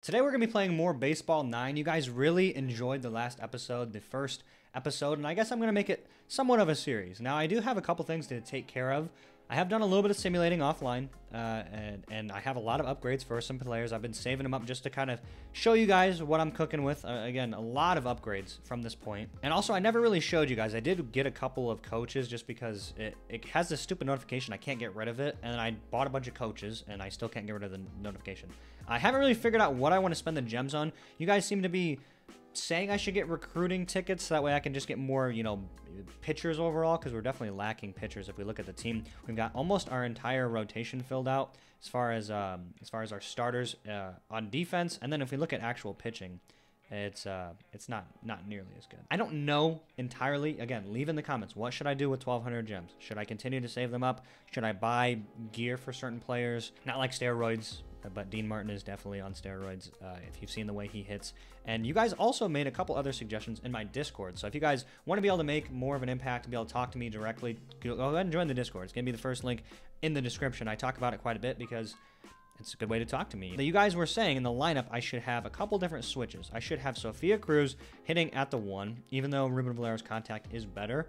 Today we're going to be playing more Baseball 9. You guys really enjoyed the last episode, the first episode, and I guess I'm going to make it somewhat of a series. Now, I do have a couple things to take care of. I have done a little bit of simulating offline, and I have a lot of upgrades for some players. I've been saving them up just to kind of show you guys what I'm cooking with. Again, a lot of upgrades from this point. And also, I never really showed you guys. I did get a couple of coaches just because it has this stupid notification. I can't get rid of it, and I bought a bunch of coaches, and I still can't get rid of the notification. I haven't really figured out what I want to spend the gems on. You guys seem to be saying I should get recruiting tickets so that way I can just get more, pitchers overall, because we're definitely lacking pitchers. If we look at the team, we've got almost our entire rotation filled out as far as our starters on defense, and then if we look at actual pitching, it's not nearly as good. I don't know entirely. Again, leave in the comments, what should I do with 1,200 gems? Should I continue to save them up? Should I buy gear for certain players? Not like steroids, but Dean Martin is definitely on steroids if you've seen the way he hits. And you guys also made a couple other suggestions in my Discord. So if you guys want to be able to make more of an impact, to be able to talk to me directly, go ahead and join the Discord. It's going to be the first link in the description. I talk about it quite a bit because it's a good way to talk to me. You guys were saying in the lineup I should have a couple different switches. I should have Sophia Cruz hitting at the 1, even though Ruben Valero's contact is better.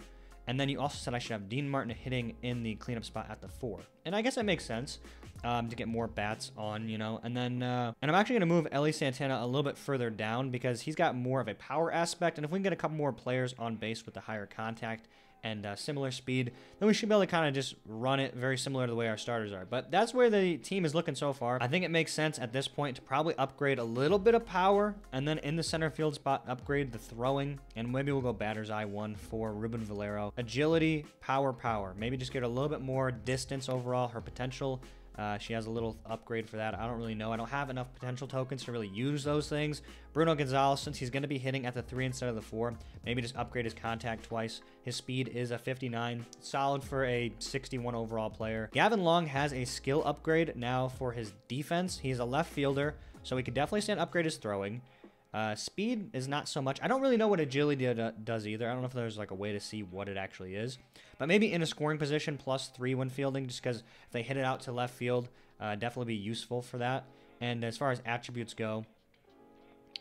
And then you also said I should have Dean Martin hitting in the cleanup spot at the 4. And I guess that makes sense to get more bats on, And then, and I'm actually going to move Ellie Santana a little bit further down because he's got more of a power aspect. And if we can get a couple more players on base with the higher contact and similar speed, then we should be able to kind of just run it very similar to the way our starters are. But that's where the team is looking so far. I think it makes sense at this point to probably upgrade a little bit of power, and then in the center field spot, upgrade the throwing, and maybe we'll go batter's eye 1 for Ruben Valero. Agility, power. Maybe just get a little bit more distance overall, her potential. She has a little upgrade for that. I don't really know. I don't have enough potential tokens to really use those things. Bruno Gonzalez, since he's going to be hitting at the 3 instead of the 4, maybe just upgrade his contact twice. His speed is a 59. Solid for a 61 overall player. Gavin Long has a skill upgrade now for his defense. He's a left fielder, so we could definitely stand upgrade his throwing. Speed is not so much. I don't really know what agility does either. I don't know if there's like a way to see what it actually is. But maybe in a scoring position, +3 when fielding, just because if they hit it out to left field, definitely be useful for that. And as far as attributes go,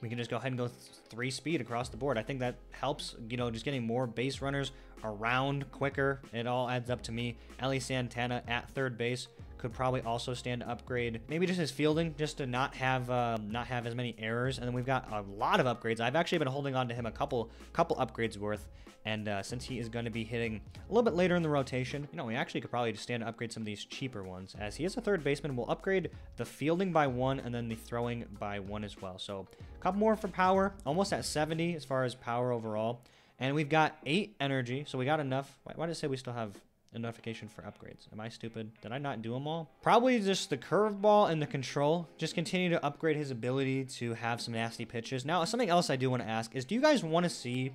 we can just go ahead and go 3 speed across the board. I think that helps, just getting more base runners around quicker. It all adds up to me. Ellie Santana at third base could probably also stand to upgrade. Maybe just his fielding, just to not have as many errors. And then we've got a lot of upgrades. I've actually been holding on to him a couple upgrades worth. And since he is going to be hitting a little bit later in the rotation, we actually could probably just stand to upgrade some of these cheaper ones. As he is a third baseman, we'll upgrade the fielding by 1 and then the throwing by 1 as well. So a couple more for power, almost at 70 as far as power overall. And we've got 8 energy, so we got enough. Why did it say we still have a notification for upgrades? Am I stupid? Did I not do them all? Probably just the curveball and the control. Just continue to upgrade his ability to have some nasty pitches. Now, something else I do want to ask is, do you guys want to see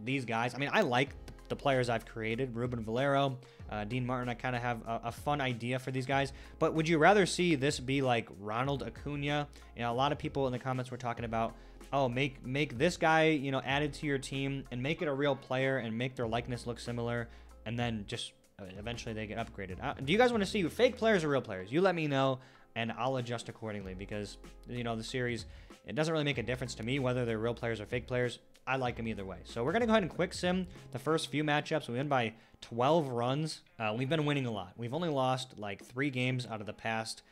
these guys? I mean, I like the players I've created. Ruben Valero, Dean Martin, I kind of have a fun idea for these guys. But would you rather see this be like Ronald Acuna? A lot of people in the comments were talking about, oh, make this guy, added to your team and make it a real player and make their likeness look similar, and then just eventually they get upgraded. Do you guys want to see fake players or real players? You let me know, and I'll adjust accordingly, because, the series, it doesn't really make a difference to me whether they're real players or fake players. I like them either way. So we're going to go ahead and quick sim the first few matchups. We win by 12 runs. We've been winning a lot. We've only lost like 3 games out of the past,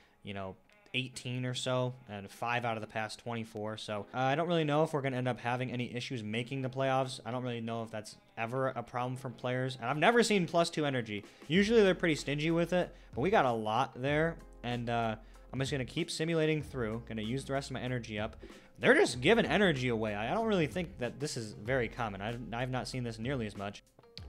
18 or so, and 5 out of the past 24. So I don't really know if we're going to end up having any issues making the playoffs. I don't really know if that's ever a problem for players. And I've never seen +2 energy. Usually they're pretty stingy with it, but we got a lot there. And I'm just going to keep simulating through. Going to use the rest of my energy up. They're just giving energy away. I don't really think that this is very common. I've not seen this nearly as much.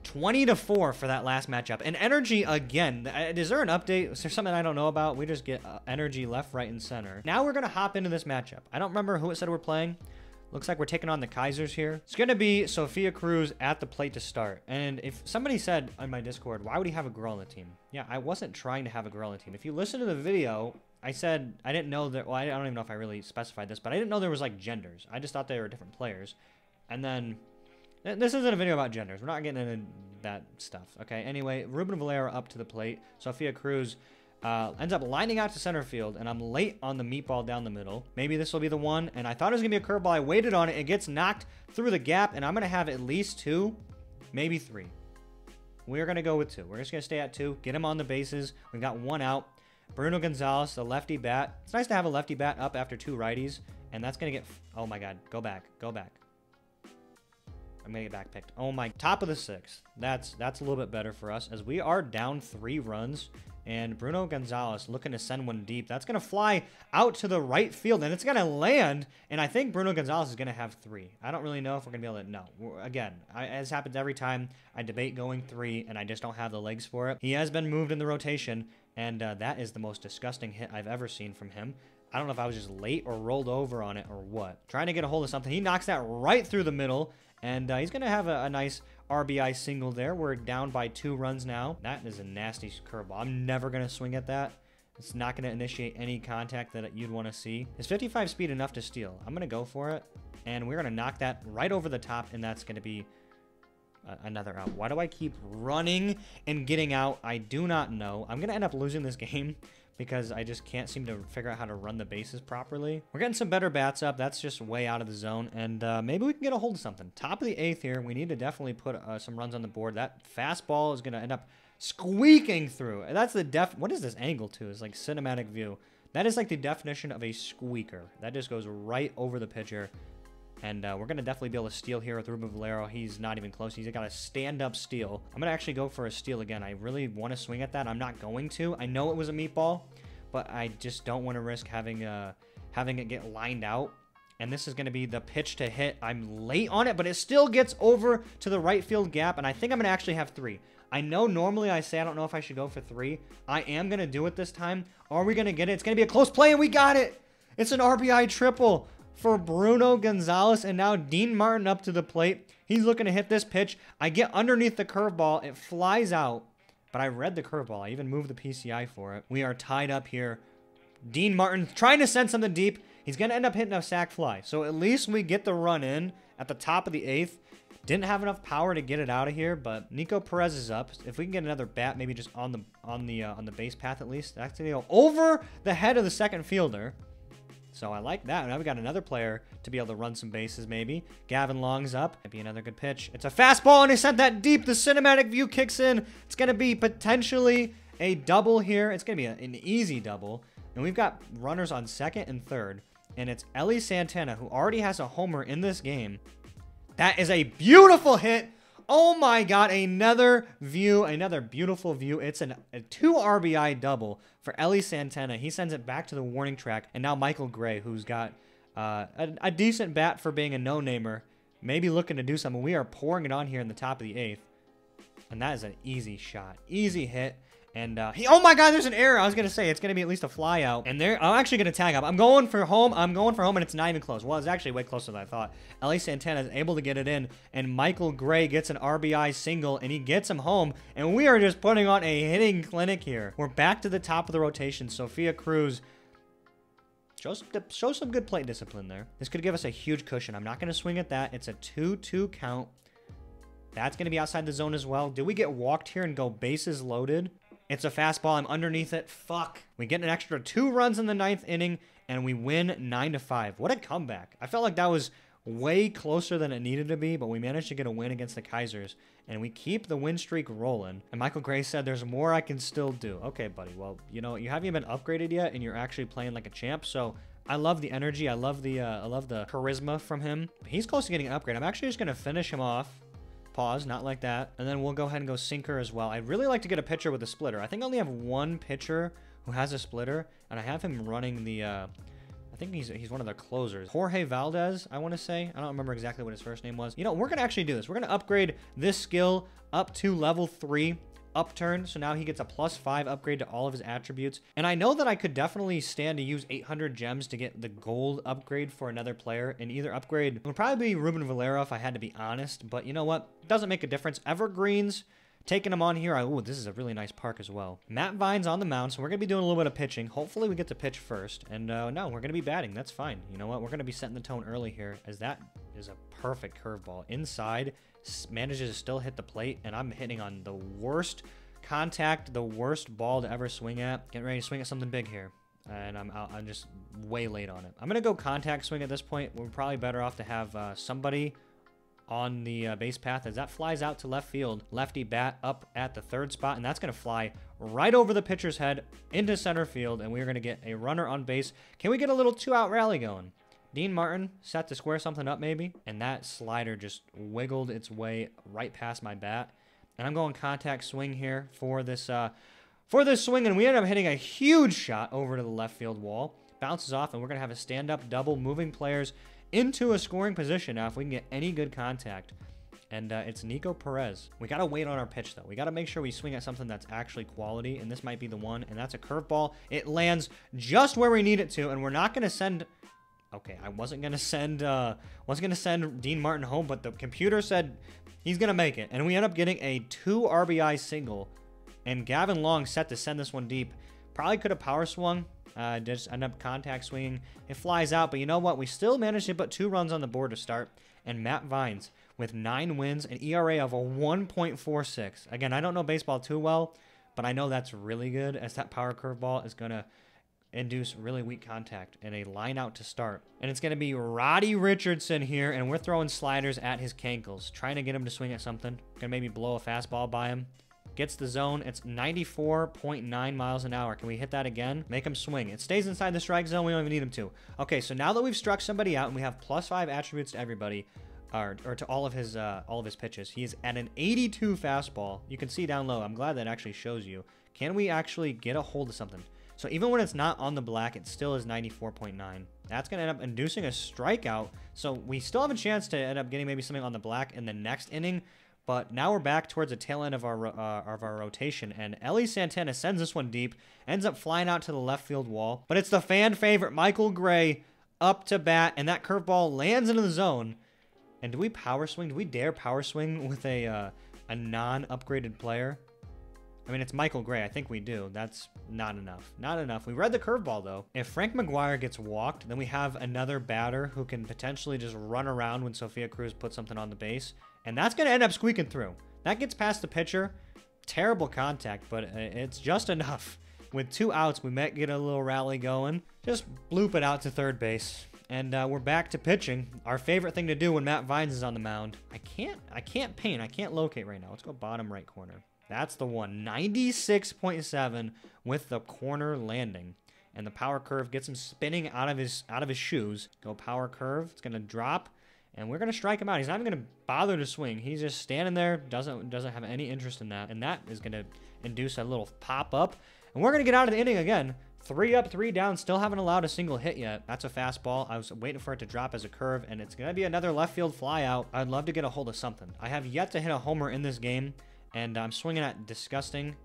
20-4 for that last matchup. And energy again. Is there an update? Is there something I don't know about? We just get energy left, right, and center. Now we're going to hop into this matchup. I don't remember who it said we're playing. Looks like we're taking on the Kaisers here. It's going to be Sophia Cruz at the plate to start. And if somebody said on my Discord, why would he have a girl on the team? Yeah, I wasn't trying to have a girl on the team. If you listen to the video, I said I didn't know that. Well, I don't even know if I really specified this, but I didn't know there was like genders. I just thought they were different players. And then this isn't a video about genders. We're not getting into that stuff. Okay. Anyway, Ruben Valero up to the plate. Sophia Cruz ends up lining out to center field, and I'm late on the meatball down the middle. Maybe this will be the one, and I thought it was going to be a curveball. I waited on it. It gets knocked through the gap, and I'm going to have at least 2, maybe 3. We're going to go with 2. We're just going to stay at 2, get him on the bases. We've got 1 out. Bruno Gonzalez, the lefty bat. It's nice to have a lefty bat up after 2 righties, and that's going to get... Oh, my God. Go back. Go back. I'm going to get back picked. Oh, my... Top of the 6th. That's a little bit better for us, as we are down 3 runs, and Bruno Gonzalez looking to send one deep. That's going to fly out to the right field, and it's going to land, and I think Bruno Gonzalez is going to have 3. I don't really know if we're going to be able to... No. Again, as happens every time, I debate going 3, and I just don't have the legs for it. He has been moved in the rotation, and that is the most disgusting hit I've ever seen from him. I don't know if I was just late or rolled over on it or what. Trying to get a hold of something. He knocks that right through the middle, and he's going to have a nice RBI single there. We're down by 2 runs now. That is a nasty curveball. I'm never going to swing at that. It's not going to initiate any contact that you'd want to see. Is 55 speed enough to steal? I'm going to go for it, and we're going to knock that right over the top, and that's going to be another out. Why do I keep running and getting out? I do not know. I'm going to end up losing this game because I just can't seem to figure out how to run the bases properly. We're getting some better bats up. That's just way out of the zone, and maybe we can get a hold of something. Top of the 8th here. We need to definitely put some runs on the board. That fastball is going to end up squeaking through. That's the what is this angle to? It's like cinematic view. That is like the definition of a squeaker. That just goes right over the pitcher. And we're going to definitely be able to steal here with Ruben Valero. He's not even close. He's got a stand-up steal. I'm going to actually go for a steal again. I really want to swing at that. I'm not going to. I know it was a meatball, but I just don't want to risk having it get lined out. And this is going to be the pitch to hit. I'm late on it, but it still gets over to the right field gap, and I think I'm going to actually have 3. I know normally I say I don't know if I should go for 3. I am going to do it this time. Are we going to get it? It's going to be a close play, and we got it. It's an RBI triple for Bruno Gonzalez, and now Dean Martin up to the plate. He's looking to hit this pitch. I get underneath the curveball. It flies out, but I read the curveball. I even moved the PCI for it. We are tied up here. Dean Martin trying to send something deep. He's going to end up hitting a sac fly, so at least we get the run in at the top of the 8th. Didn't have enough power to get it out of here, but Nico Perez is up. If we can get another bat, maybe just on the base path at least, that's going to go over the head of the second fielder. So I like that. Now we got another player to be able to run some bases, maybe. Gavin Long's up. Might be another good pitch. It's a fastball, and he sent that deep. The cinematic view kicks in. It's going to be potentially a double here. It's going to be an easy double. And we've got runners on 2nd and 3rd. And it's Ellie Santana, who already has a homer in this game. That is a beautiful hit. Oh my God, another view, another beautiful view. It's a 2 RBI double for Ellie Santana. He sends it back to the warning track. And now Michael Gray, who's got a decent bat for being a no-namer, maybe looking to do something. We are pouring it on here in the top of the 8th. And that is an easy shot. Easy hit. And oh my God, there's an error. I was going to say it's going to be at least a fly out. And there, I'm actually going to tag up. I'm going for home. And it's not even close. Well, it's actually way closer than I thought. Ellie Santana is able to get it in. And Michael Gray gets an RBI single. And he gets him home. And we are just putting on a hitting clinic here. We're back to the top of the rotation. Sophia Cruz shows some good plate discipline there. This could give us a huge cushion. I'm not going to swing at that. It's a 2-2 count. That's going to be outside the zone as well. Did we get walked here and go bases loaded? It's a fastball. I'm underneath it. Fuck. We get an extra 2 runs in the 9th inning, and we win 9-5. What a comeback. I felt like that was way closer than it needed to be, but we managed to get a win against the Kaisers, and we keep the win streak rolling. And Michael Gray said, there's more I can still do. Okay, buddy. Well, you know, you haven't even been upgraded yet, and you're actually playing like a champ, so I love the energy. I love the charisma from him. He's close to getting an upgrade. I'm actually just going to finish him off. Pause, not like that. And then we'll go ahead and go sinker as well. I'd really like to get a pitcher with a splitter. I think I only have 1 pitcher who has a splitter, and I have him running the, I think he's one of the closers. Jorge Valdez, I want to say. I don't remember exactly what his first name was. You know, we're going to actually do this. We're going to upgrade this skill up to level 3. Upturn, so now he gets a +5 upgrade to all of his attributes. And I know that I could definitely stand to use 800 gems to get the gold upgrade for another player, and either upgrade would probably be Ruben Valero if I had to be honest, but you know what? It doesn't make a difference. Evergreens, taking them on here. Oh, this is a really nice park as well. Matt Vine's on the mound, so we're going to be doing a little bit of pitching. Hopefully we get to pitch first, and no, we're going to be batting. That's fine. You know what? We're going to be setting the tone early here, as that is a perfect curveball. Inside, manages to still hit the plate, and I'm hitting on the worst contact, the worst ball to ever swing at. Getting ready to swing at something big here. And I'm just way late on it. I'm going to go contact swing at this point. We're probably better off to have somebody on the base path as that flies out to left field. Lefty bat up at the third spot, and that's going to fly right over the pitcher's head into center field, and we're going to get a runner on base. Can we get a little 2-out rally going? Dean Martin set to square something up maybe, and that slider just wiggled its way right past my bat. And I'm going contact swing here for this swing, and we end up hitting a huge shot over to the left field wall. Bounces off, and we're going to have a stand-up double, moving players into a scoring position now if we can get any good contact. And it's Nico Perez. We got to wait on our pitch, though. We got to make sure we swing at something that's actually quality, and this might be the one, and that's a curveball. It lands just where we need it to, and we're not going to send... Okay, I wasn't going to send Dean Martin home, but the computer said he's going to make it. And we end up getting a 2 RBI single, and Gavin Long set to send this one deep. Probably could have power swung. Just end up contact swinging. It flies out, but you know what? We still managed to put 2 runs on the board to start. And Matt Vines with 9 wins, an ERA of a 1.46. Again, I don't know baseball too well, but I know that's really good, as that power curveball is going to induce really weak contact and a line out to start. And it's going to be Roddy Richardson here, and we're throwing sliders at his cankles, trying to get him to swing at something. Going to maybe blow a fastball by him. Gets the zone. It's 94.9 miles an hour. Can we hit that again? Make him swing. It stays inside the strike zone. We don't even need him to. Okay, so now that we've struck somebody out and we have +5 attributes to everybody, or to all of his pitches, he is at an 82 fastball. You can see down low. I'm glad that actually shows you. Can we actually get a hold of something? So even when it's not on the black, it still is 94.9. That's going to end up inducing a strikeout. So we still have a chance to end up getting maybe something on the black in the next inning. But now we're back towards the tail end of our rotation. And Ellie Santana sends this one deep. Ends up flying out to the left field wall. But it's the fan favorite, Michael Gray, up to bat. And that curveball lands into the zone. And do we power swing? Do we dare power swing with a non-upgraded player? I mean, it's Michael Gray. I think we do. That's not enough. Not enough. We read the curveball, though. If Frank McGuire gets walked, then we have another batter who can potentially just run around when Sophia Cruz puts something on the base. And that's going to end up squeaking through. That gets past the pitcher. Terrible contact, but it's just enough. With 2 outs, we might get a little rally going. Just bloop it out to third base. And we're back to pitching. Our favorite thing to do when Matt Vines is on the mound. I can't paint. I can't locate right now. Let's go bottom right corner. That's the one. 96.7 with the corner landing. And the power curve gets him spinning out of his shoes. Go power curve. It's going to drop. And we're going to strike him out. He's not even going to bother to swing. He's just standing there. Doesn't have any interest in that. And that is going to induce a little pop-up. And we're going to get out of the inning again. 3 up, 3 down. Still haven't allowed a single hit yet. That's a fastball. I was waiting for it to drop as a curve. And it's going to be another left field fly out. I'd love to get a hold of something. I have yet to hit a homer in this game. And I'm swinging at disgusting...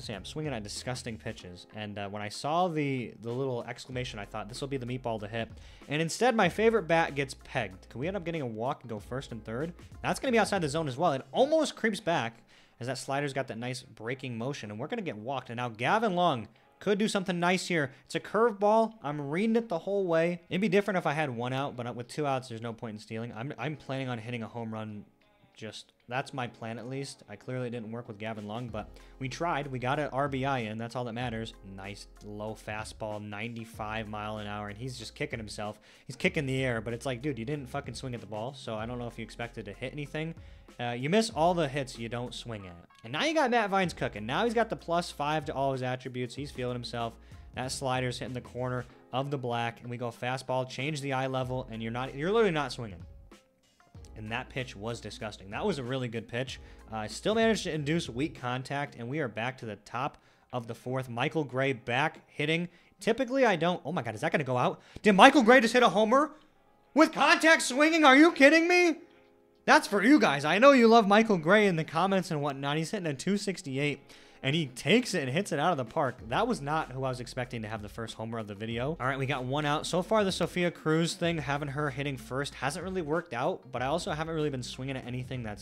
I'm swinging at disgusting pitches. And when I saw the little exclamation, I thought this will be the meatball to hit. And instead, my favorite bat gets pegged. Can we end up getting a walk and go first and third? That's going to be outside the zone as well. It almost creeps back as that slider's got that nice breaking motion. And we're going to get walked. And now Gavin Long could do something nice here. It's a curveball. I'm reading it the whole way. It'd be different if I had 1 out, but with 2 outs, there's no point in stealing. I'm planning on hitting a home run. That's my plan at least. I clearly didn't work with Gavin Long, but we tried. We got an RBI in. That's all that matters. Nice low fastball, 95 mile an hour, and he's just kicking himself. He's kicking the air, but it's like, dude, you didn't fucking swing at the ball, so I don't know if you expected to hit anything. You miss all the hits you don't swing at. And now you got Matt Vines cooking. Now he's got the +5 to all his attributes. He's feeling himself. That slider's hitting the corner of the black, and we go fastball, change the eye level, and you're literally not swinging. And that pitch was disgusting. That was a really good pitch. Still managed to induce weak contact, and we are back to the top of the 4th. Michael Gray back hitting. Typically, I don't... Oh my God, is that going to go out? Did Michael Gray just hit a homer? With contact swinging? Are you kidding me? That's for you guys. I know you love Michael Gray in the comments and whatnot. He's hitting a 268. And he takes it and hits it out of the park. That was not who I was expecting to have the first homer of the video. All right, we got 1 out. So far, the Sophia Cruz thing, having her hitting first, hasn't really worked out. But I also haven't really been swinging at anything that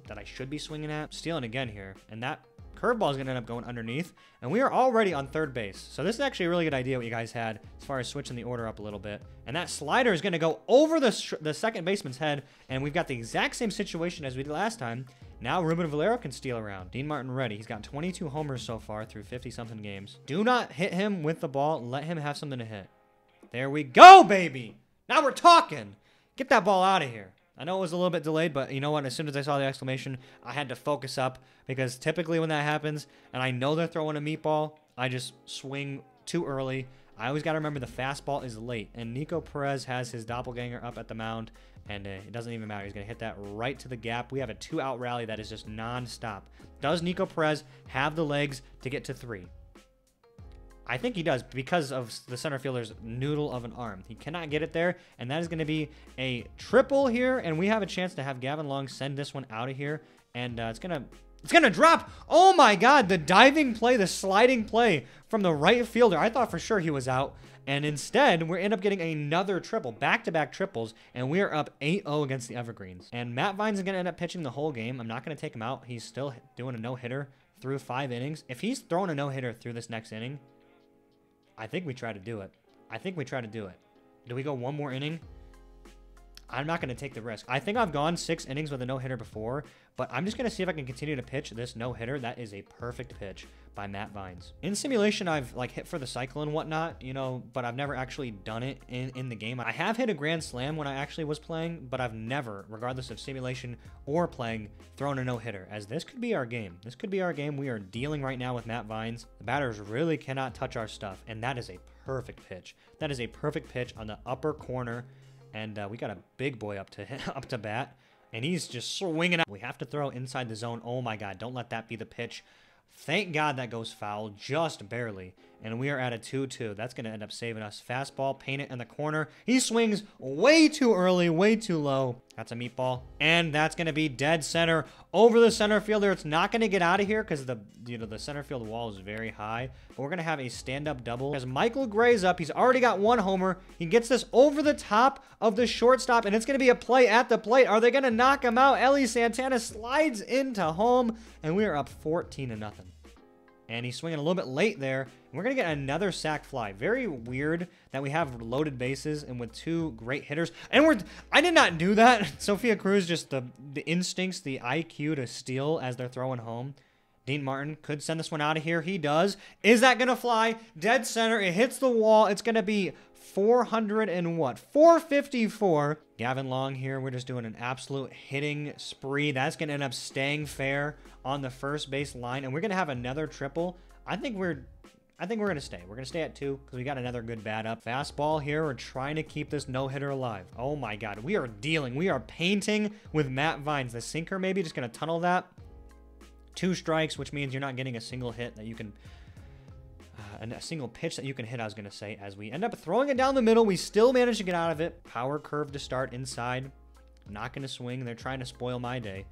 I should be swinging at. Stealing again here. And that curveball is going to end up going underneath. And we are already on third base. So this is actually a really good idea what you guys had as far as switching the order up a little bit. And that slider is going to go over the second baseman's head. And we've got the exact same situation as we did last time. Now Ruben Valero can steal around. Dean Martin ready. He's got 22 homers so far through 50-something games. Do not hit him with the ball. Let him have something to hit. There we go, baby. Now we're talking. Get that ball out of here. I know it was a little bit delayed, but you know what? As soon as I saw the exclamation, I had to focus up because typically when that happens and I know they're throwing a meatball, I just swing too early. I always got to remember the fastball is late. And Nico Perez has his doppelganger up at the mound. And it doesn't even matter. He's going to hit that right to the gap. We have a 2-out rally that is just nonstop. Does Nico Perez have the legs to get to 3? I think he does because of the center fielder's noodle of an arm. He cannot get it there. And that is going to be a triple here. And we have a chance to have Gavin Long send this one out of here. And it's going to drop. Oh my God. The diving play, the sliding play from the right fielder. I thought for sure he was out. And instead, we end up getting another triple, back-to-back triples, and we are up 8-0 against the Evergreens. And Matt Vines is going to end up pitching the whole game. I'm not going to take him out. He's still doing a no-hitter through 5 innings. If he's throwing a no-hitter through this next inning, I think we try to do it. Do we go one more inning? I'm not going to take the risk. I think I've gone 6 innings with a no-hitter before, but I'm just going to see if I can continue to pitch this no-hitter. That is a perfect pitch by Matt Vines. In simulation, I've like hit for the cycle and whatnot, you know, but I've never actually done it in the game. I have hit a grand slam when I actually was playing, but I've never, regardless of simulation or playing, thrown a no-hitter, as this could be our game. This could be our game. We are dealing right now with Matt Vines. The batters really cannot touch our stuff, and that is a perfect pitch. That is a perfect pitch on the upper corner. And we got a big boy up to bat. And he's just swinging out. We have to throw inside the zone. Oh, my God. Don't let that be the pitch. Thank God that goes foul. Just barely. And we are at a 2-2. That's going to end up saving us. Fastball, paint it in the corner. He swings way too early, way too low. That's a meatball. And that's going to be dead center over the center fielder. It's not going to get out of here because the center field wall is very high. But we're going to have a stand-up double. As Michael Gray's up, he's already got 1 homer. He gets this over the top of the shortstop, and it's going to be a play at the plate. Are they going to knock him out? Ellie Santana slides into home, and we are up 14-0. And he's swinging a little bit late there. And we're going to get another sac fly. Very weird that we have loaded bases and with 2 great hitters. And I did not do that. Sophia Cruz, just the instincts, the IQ to steal as they're throwing home. Dean Martin could send this one out of here. He does. Is that going to fly? Dead center. It hits the wall. It's going to be 400 and what? 454. Gavin Long here. We're just doing an absolute hitting spree. That's going to end up staying fair on the first base line. And we're going to have another triple. I think we're going to stay. We're going to stay at 2 because we got another good bat up. Fastball here. We're trying to keep this no-hitter alive. Oh my God. We are dealing. We are painting with Matt Vines. The sinker maybe just going to tunnel that. 2 strikes, which means you're not getting a single hit that you can... a single pitch that you can hit, I was going to say. As we end up throwing it down the middle, we still manage to get out of it. Power curve to start inside. Not going to swing. They're trying to spoil my day.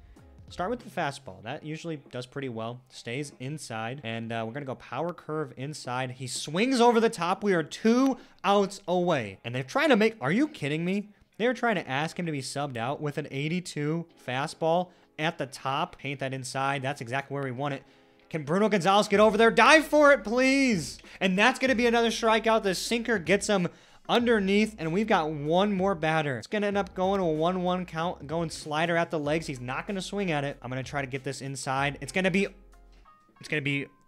Start with the fastball. That usually does pretty well. Stays inside. And we're going to go power curve inside. He swings over the top. We are 2 outs away. And they're trying to make... Are you kidding me? They're trying to ask him to be subbed out with an 82 fastball at the top. Paint that inside. That's exactly where we want it. Can Bruno Gonzalez get over there? Dive for it, please. And that's going to be another strikeout. The sinker gets him underneath, and we've got 1 more batter. It's going to end up going to a 1-1 count, going slider at the legs. He's not going to swing at it. I'm going to try to get this inside. It's going to be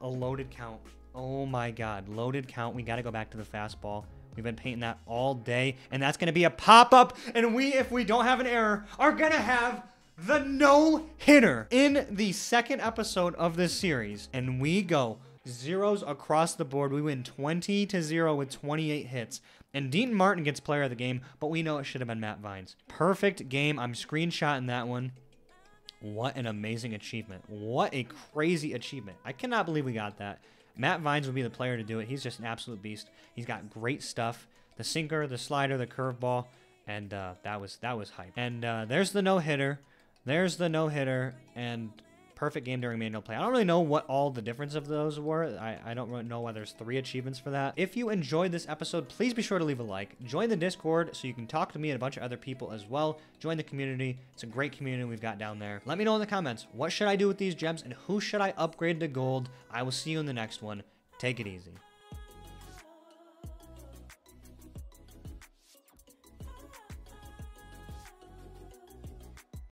a loaded count. Oh my God, loaded count. We got to go back to the fastball. We've been painting that all day, and that's going to be a pop-up, and we, if we don't have an error, are going to have the no-hitter in the 2nd episode of this series. And we go zeros across the board. We win 20-0 with 28 hits. And Dean Martin gets player of the game, but we know it should have been Matt Vines. Perfect game. I'm screenshotting that one. What an amazing achievement. What a crazy achievement. I cannot believe we got that. Matt Vines would be the player to do it. He's just an absolute beast. He's got great stuff. The sinker, the slider, the curveball. And that was hype. And there's the no-hitter. There's the no-hitter, and perfect game during manual play. I don't really know what all the difference of those were. I don't really know why there's 3 achievements for that. If you enjoyed this episode, please be sure to leave a like. Join the Discord so you can talk to me and a bunch of other people as well. Join the community. It's a great community we've got down there. Let me know in the comments, what should I do with these gems, and who should I upgrade to gold? I will see you in the next one. Take it easy.